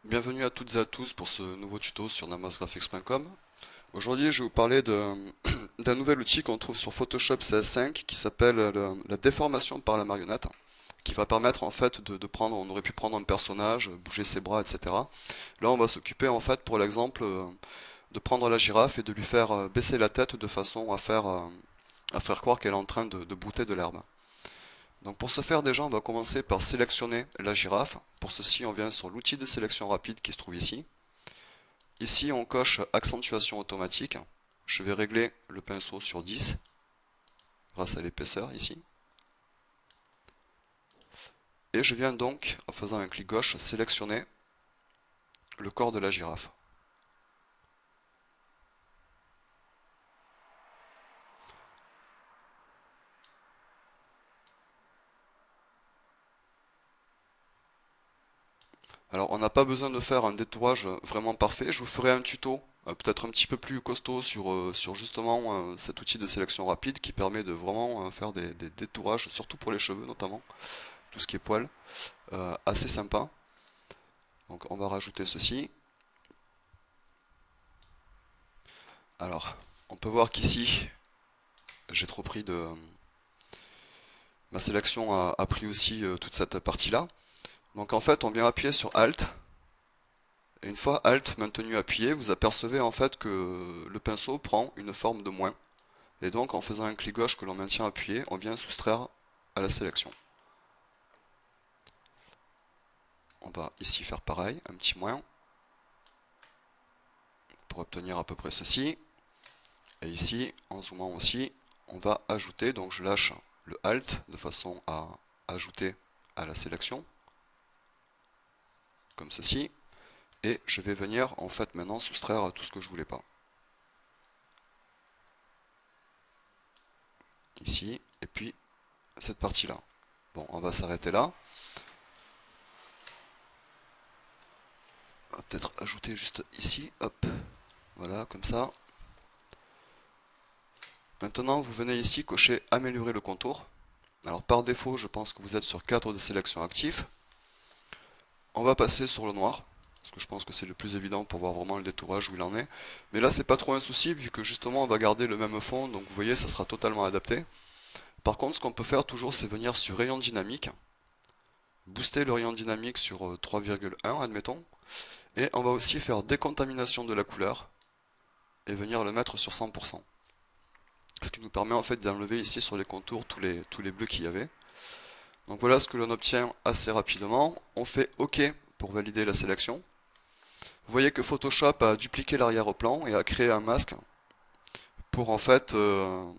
Bienvenue à toutes et à tous pour ce nouveau tuto sur namasgraphics.com. Aujourd'hui, je vais vous parler d'un nouvel outil qu'on trouve sur Photoshop CS5 qui s'appelle la déformation par la marionnette, qui va permettre en fait de prendre, on aurait pu prendre un personnage, bouger ses bras, etc. Là, on va s'occuper en fait, pour l'exemple, de prendre la girafe et de lui faire baisser la tête de façon à faire croire qu'elle est en train de brouter de l'herbe. Donc pour ce faire déjà on va commencer par sélectionner la girafe. Pour ceci on vient sur l'outil de sélection rapide qui se trouve ici. Ici on coche accentuation automatique. Je vais régler le pinceau sur 10 grâce à l'épaisseur ici. Et je viens donc, en faisant un clic gauche, sélectionner le corps de la girafe. Alors on n'a pas besoin de faire un détourage vraiment parfait. Je vous ferai un tuto peut-être un petit peu plus costaud sur justement cet outil de sélection rapide qui permet de vraiment faire des détourages, surtout pour les cheveux notamment, tout ce qui est poils. Assez sympa. Donc on va rajouter ceci. Alors, on peut voir qu'ici, j'ai trop pris de... Ma sélection a pris aussi toute cette partie-là. Donc en fait, on vient appuyer sur Alt. Et une fois Alt maintenu appuyé, vous apercevez en fait que le pinceau prend une forme de moins. Et donc en faisant un clic gauche que l'on maintient appuyé, on vient soustraire à la sélection. On va ici faire pareil, un petit moins, pour obtenir à peu près ceci. Et ici, en zoomant aussi, on va ajouter, donc je lâche le Alt de façon à ajouter à la sélection, comme ceci, et je vais venir en fait maintenant soustraire tout ce que je voulais pas. Ici, et puis cette partie-là. Bon, on va s'arrêter là. On va peut-être ajouter juste ici, hop, voilà, comme ça. Maintenant, vous venez ici cocher améliorer le contour. Alors par défaut, je pense que vous êtes sur cadre de sélection actif. On va passer sur le noir, parce que je pense que c'est le plus évident pour voir vraiment le détourage où il en est. Mais là, c'est pas trop un souci, vu que justement, on va garder le même fond, donc vous voyez, ça sera totalement adapté. Par contre, ce qu'on peut faire toujours, c'est venir sur rayon dynamique, booster le rayon dynamique sur 3,1, admettons, et on va aussi faire décontamination de la couleur, et venir le mettre sur 100%. Ce qui nous permet en fait d'enlever ici sur les contours tous les bleus qu'il y avait. Donc voilà ce que l'on obtient assez rapidement. On fait OK pour valider la sélection. Vous voyez que Photoshop a dupliqué l'arrière-plan et a créé un masque pour en fait ne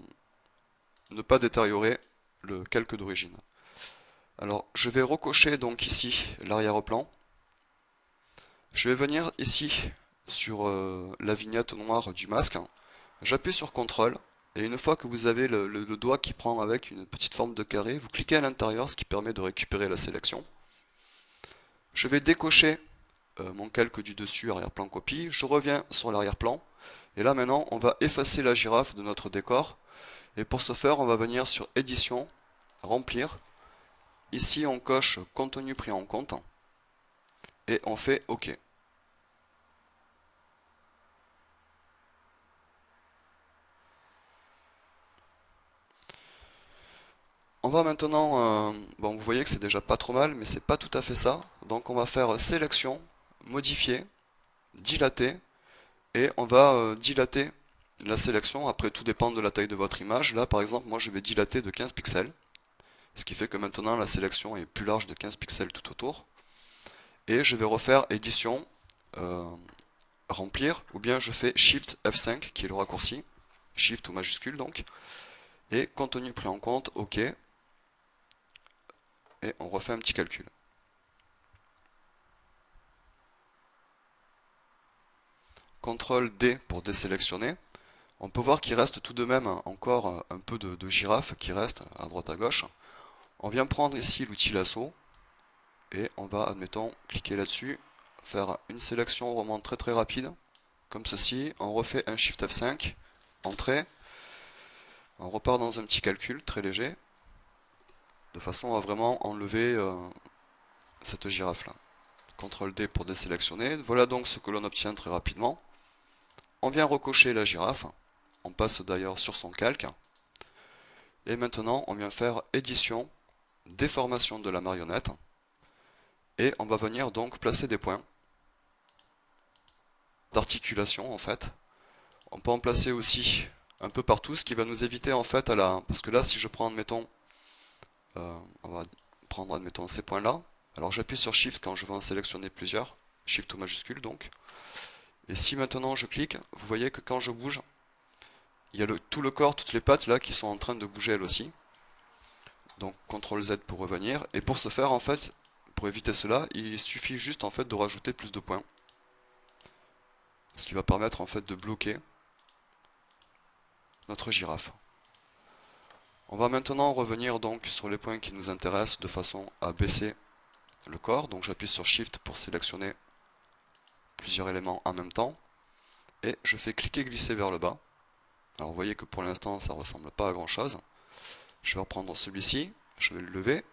pas détériorer le calque d'origine. Alors je vais recocher donc ici l'arrière-plan. Je vais venir ici sur la vignette noire du masque. J'appuie sur CTRL et une fois que vous avez le doigt qui prend avec une petite forme de carré, vous cliquez à l'intérieur, ce qui permet de récupérer la sélection. Je vais décocher mon calque du dessus, arrière-plan copie. Je reviens sur l'arrière-plan. Et là maintenant, on va effacer la girafe de notre décor. Et pour ce faire, on va venir sur Édition, Remplir. Ici, on coche Contenu pris en compte. Et on fait OK. On va maintenant, bon vous voyez que c'est déjà pas trop mal, mais c'est pas tout à fait ça. Donc on va faire Sélection, Modifier, Dilater, et on va dilater la sélection. Après tout dépend de la taille de votre image. Là par exemple, moi je vais dilater de 15 pixels. Ce qui fait que maintenant la sélection est plus large de 15 pixels tout autour. Et je vais refaire édition, euh, remplir, ou bien je fais Shift F5 qui est le raccourci, Shift ou majuscule donc, et contenu pris en compte, OK, et on refait un petit calcul. CTRL D pour désélectionner. On peut voir qu'il reste tout de même encore un peu de girafe qui reste à droite à gauche. On vient prendre ici l'outil lasso et on va, admettons, cliquer là-dessus, faire une sélection vraiment très très rapide, comme ceci. On refait un Shift F5, entrée, on repart dans un petit calcul très léger, de façon à vraiment enlever cette girafe-là. CTRL D pour désélectionner. Voilà donc ce que l'on obtient très rapidement. On vient recocher la girafe. On passe d'ailleurs sur son calque. Et maintenant, on vient faire édition, déformation de la marionnette. Et on va venir donc placer des points d'articulation en fait. On peut en placer aussi un peu partout, ce qui va nous éviter en fait parce que là, si je prends, admettons, on va prendre, admettons, ces points-là. Alors j'appuie sur Shift quand je veux en sélectionner plusieurs. Shift tout majuscule donc. Et si maintenant je clique, vous voyez que quand je bouge, il y a tout le corps, toutes les pattes là qui sont en train de bouger elles aussi. Donc CTRL Z pour revenir. Et pour ce faire, en fait, pour éviter cela, il suffit juste en fait de rajouter plus de points. Ce qui va permettre en fait de bloquer notre girafe. On va maintenant revenir donc sur les points qui nous intéressent de façon à baisser le corps. Donc j'appuie sur Shift pour sélectionner plusieurs éléments en même temps. Et je fais cliquer glisser vers le bas. Alors vous voyez que pour l'instant ça ne ressemble pas à grand chose. Je vais reprendre celui-ci, je vais le lever.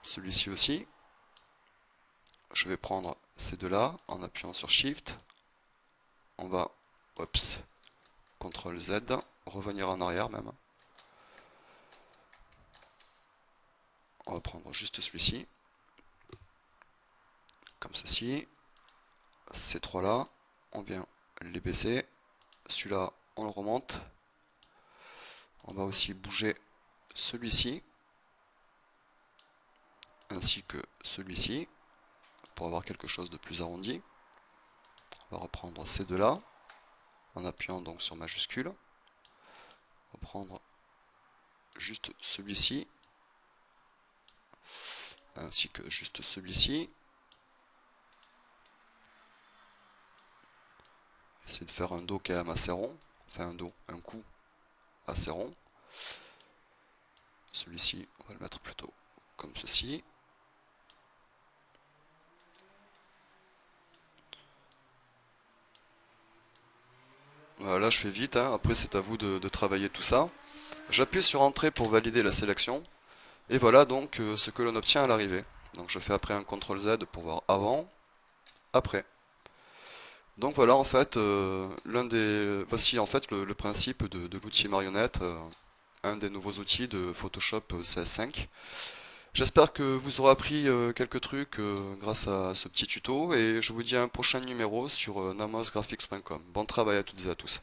Celui-ci aussi. Je vais prendre ces deux-là en appuyant sur Shift. On va, CTRL Z, revenir en arrière même. On va prendre juste celui-ci, comme ceci. Ces trois-là, on vient les baisser. Celui-là, on le remonte. On va aussi bouger celui-ci, ainsi que celui-ci, pour avoir quelque chose de plus arrondi. On va reprendre ces deux-là, en appuyant donc sur majuscule. On va prendre juste celui-ci, ainsi que juste celui-ci. Essayer de faire un dos quand même assez rond, enfin un cou assez rond. Celui-ci, on va le mettre plutôt comme ceci. Voilà, là je fais vite, hein. Après c'est à vous de travailler tout ça. J'appuie sur Entrée pour valider la sélection. Et voilà donc ce que l'on obtient à l'arrivée. Donc je fais après un CTRL Z pour voir avant, après. Donc voilà en fait voici en fait le principe de l'outil marionnette, un des nouveaux outils de Photoshop CS5. J'espère que vous aurez appris quelques trucs grâce à ce petit tuto et je vous dis à un prochain numéro sur namosgraphics.com. Bon travail à toutes et à tous.